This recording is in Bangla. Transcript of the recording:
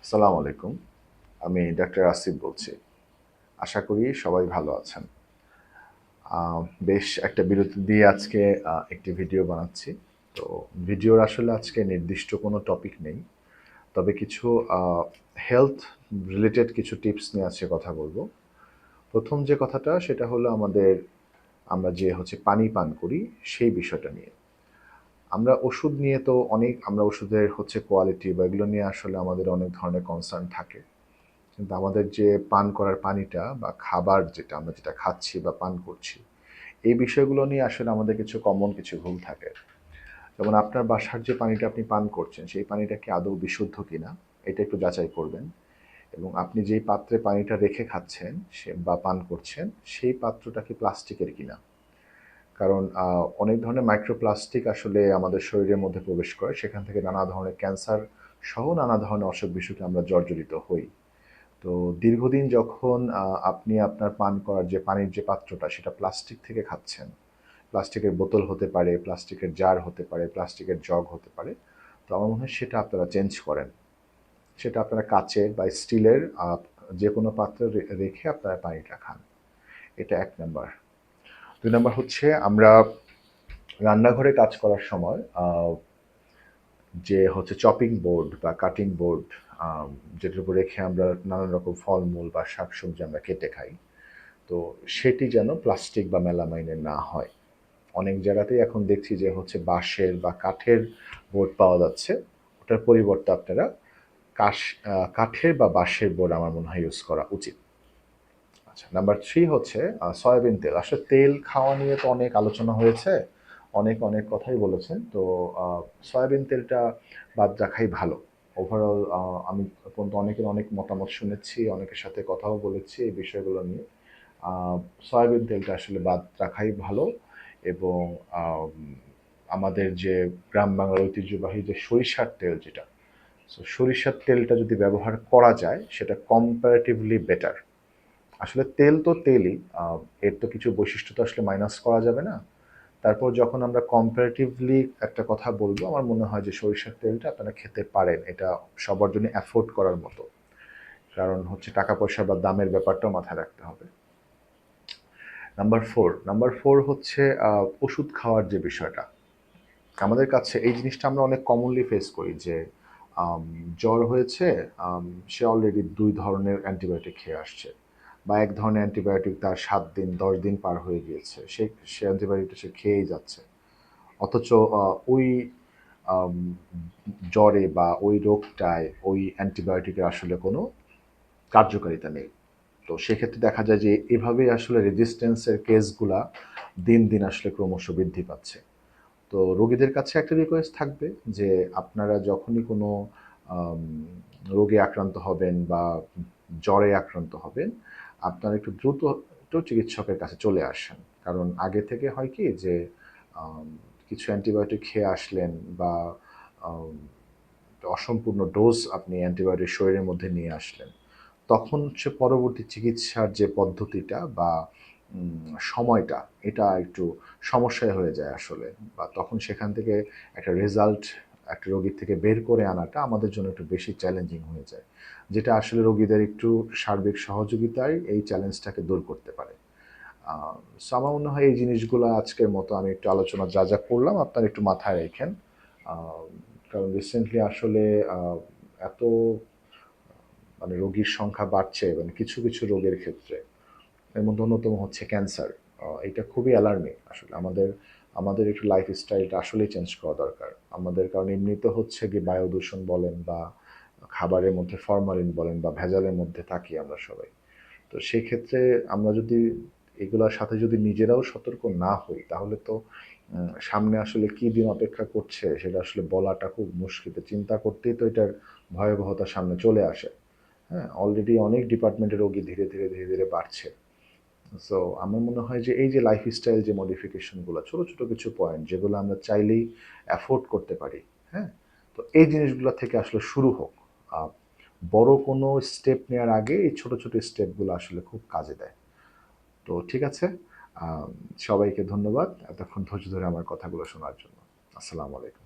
আসসালামু আলাইকুম। আমি ডাক্তার আসিফ বলছি। আশা করি সবাই ভালো আছেন। আ বেশ একটা বিরতি দিয়ে আজকে একটি ভিডিও বানাচ্ছি। তো ভিডিওর আসলে আজকে নির্দিষ্ট কোনো টপিক নেই। তবে কিছু আ হেলথ রিলেটেড কিছু টিপস নিয়ে আজকে কথা বলব। ১ম যে কথাটা সেটা হলো আমরা যে পানি পান করি সেই বিষয়টা নিয়ে। আমরা ওষুধ নিয়ে তো আমরা ওষুধের কোয়ালিটি বা এগুলো নিয়ে আসলে আমাদের অনেক ধরনের কনসার্ন থাকে। কিন্তু আমাদের যে পান করার পানিটা বা খাবার আমরা যেটা খাচ্ছি বা পান করছি, এই বিষয়গুলো নিয়ে আসলে আমাদের কিছু ভুল থাকে। যেমন আপনার বাসার যে পানিটা আপনি পান করছেন, সেই পানিটা কি আদৌ বিশুদ্ধ কিনা এটা একটু যাচাই করবেন। এবং আপনি যেই পাত্রে পানিটা রেখে খাচ্ছেন বা পান করছেন, সেই পাত্রটা কি প্লাস্টিকের কিনা। কারণ অনেক ধরনের মাইক্রোপ্লাস্টিক আসলে আমাদের শরীরের মধ্যে প্রবেশ করে, সেখান থেকে নানা ধরনের ক্যান্সার সহ নানা ধরনের অসুখ বিসুখে আমরা জর্জরিত হই। তো দীর্ঘদিন যখন আপনি আপনার পান করার যে পানির যে পাত্রটা সেটা প্লাস্টিক থেকে খাচ্ছেন, প্লাস্টিকের বোতল হতে পারে, প্লাস্টিকের জার হতে পারে, প্লাস্টিকের জগ হতে পারে, তো আমার মনে হয় সেটা আপনারা চেঞ্জ করেন। সেটা আপনারা কাচের বা স্টিলের যে কোনো পাত্রে রেখে আপনারা পানিটা খান। এটা ১ নাম্বার। ২ নাম্বার হচ্ছে আমরা রান্নাঘরে কাজ করার সময় যে চপিং বোর্ড বা কাটিং বোর্ড যেটার উপর রেখে আমরা নানান রকম ফলমূল বা শাকসবজি আমরা কেটে খাই, তো সেটি যেন প্লাস্টিক বা মেলামাইনের না হয়। অনেক জায়গাতেই এখন দেখছি যে বাঁশের বা কাঠের বোর্ড পাওয়া যাচ্ছে। ওটার পরিবর্তে আপনারা কাশ কাঠের বা বাঁশের বোর্ড আমার মনে হয় ইউজ করা উচিত। আচ্ছা, নাম্বার 3 হচ্ছে সয়াবিন তেল। আসলে তেল খাওয়া নিয়ে তো অনেক আলোচনা হয়েছে। অনেক কথাই বলেছেন। তো সয়াবিন তেলটা বাদ রাখাই ভালো। ওভারঅল আমি পর্যন্ত অনেকের অনেক মতামত শুনেছি, অনেকের সাথে কথাও বলেছি এই বিষয়গুলো নিয়ে। আ সয়াবিন তেলটা আসলে বাদ রাখাই ভালো এবং আম আমাদের যে গ্রাম বাংলার ঐতিহ্যবাহী যে সরিষার তেল যেটা, সো সরিষার তেলটা যদি ব্যবহার করা যায় সেটা কম্পারেটিভলি বেটার। আসলে তেল তো তেলই, এর তো কিছু বৈশিষ্ট্য তো আসলে মাইনাস করা যাবে না। তারপর যখন আমরা কম্পারেটিভলি একটা কথা বলবো, আমার মনে হয় যে সরিষার তেলটা আপনারা খেতে পারেন। এটা সবার জন্য অ্যাফোর্ড করার মতো। কারণ টাকা পয়সা বা দামের ব্যাপারটাও মাথায় রাখতে হবে। নাম্বার 4 হচ্ছে ওষুধ খাওয়ার যে বিষয়টা। আমাদের কাছে এই জিনিসটা আমরা অনেক কমনলি ফেস করি যে আম জ্বর হয়েছে, সে অলরেডি ২ ধরনের অ্যান্টিবায়োটিক খেয়ে আসছে। বা এক ধরনের অ্যান্টিবায়োটিক তার ৭ দিন ১০ দিন পার হয়ে গিয়েছে। সে অ্যান্টিবায়োটিকটা সে খেয়েই যাচ্ছে। অথচ ওই আম জ্বরে বা ওই রোগটায় ওই অ্যান্টিবায়োটিকের আসলে কোনো কার্যকারিতা নেই। তো সেক্ষেত্রে দেখা যায় যে এভাবেই আসলে রেজিস্ট্যান্সের কেসগুলা দিন আসলে ক্রমশ বৃদ্ধি পাচ্ছে। তো রোগীদের কাছে একটা রিকোয়েস্ট থাকবে যে আপনারা যখনই কোনো আম রোগে আক্রান্ত হবেন বা জ্বরে আক্রান্ত হবেন, আপনারা একটু দ্রুত একটু চিকিৎসকের কাছে চলে আসেন। কারণ আগে থেকে হয় কি যে আম কিছু অ্যান্টিবায়োটিক খেয়ে আসলেন বা আম অসম্পূর্ণ ডোজ আপনি অ্যান্টিবায়োটিক শরীরের মধ্যে নিয়ে আসলেন। তখন পরবর্তী চিকিৎসার যে পদ্ধতিটা বা সময়টা, এটা একটু সমস্যায় হয়ে যায় আসলে। বা তখন সেখান থেকে একটা রেজাল্ট একটা রোগীর থেকে বের করে আনাটা আমাদের জন্য একটু বেশি চ্যালেঞ্জিং হয়ে যায়। যেটা আসলে রোগীদের একটু সার্বিক সহযোগিতায় এই চ্যালেঞ্জটাকে দূর করতে পারে। আ সো আমার মনে হয় এই জিনিসগুলো আজকের মতো আমি একটু আলোচনা যা করলাম আপনারা একটু মাথায় রাইখেন। আ কারণ রিসেন্টলি আসলে আ এত রোগীর সংখ্যা বাড়ছে কিছু রোগের ক্ষেত্রে। এর মধ্যে অন্যতম হচ্ছে ক্যান্সার। এটা খুবই অ্যালার্মিং আসলে। আমাদের একটু লাইফস্টাইলটা আসলেই চেঞ্জ করা দরকার। আমাদের কারণ এমনিতে হচ্ছে গিয়ে বায়ু দূষণ বলেন বা খাবারের মধ্যে ফরমালিন বলেন বা ভেজালের মধ্যে থাকি আমরা সবাই। তো সেক্ষেত্রে আমরা যদি এগুলার সাথে যদি নিজেরাও সতর্ক না হই, তাহলে তো সামনে আসলে কি দিন অপেক্ষা করছে সেটা আসলে বলাটা খুব মুশকিল। চিন্তা করতেই তো এটার ভয়াবহতা সামনে চলে আসে। হ্যাঁ? অলরেডি অনেক ডিপার্টমেন্টের রোগী ধীরে ধীরে বাড়ছে। সো আমার মনে হয় যে এই যে লাইফস্টাইল যে মডিফিকেশন গুলো, ছোট কিছু পয়েন্ট যেগুলো আমরা চাইলেই অ্যাফোর্ড করতে পারি, হ্যাঁ? তো এই জিনিসগুলো থেকে আসলে শুরু হোক। আ বড় কোনো স্টেপ নেওয়ার আগে এই ছোট স্টেপগুলো আসলে খুব কাজে দেয়। তো ঠিক আছে। আ সবাইকে ধন্যবাদ এতক্ষণ ধৈর্য ধরে আমার কথাগুলো শোনার জন্য। আসসালামু আলাইকুম।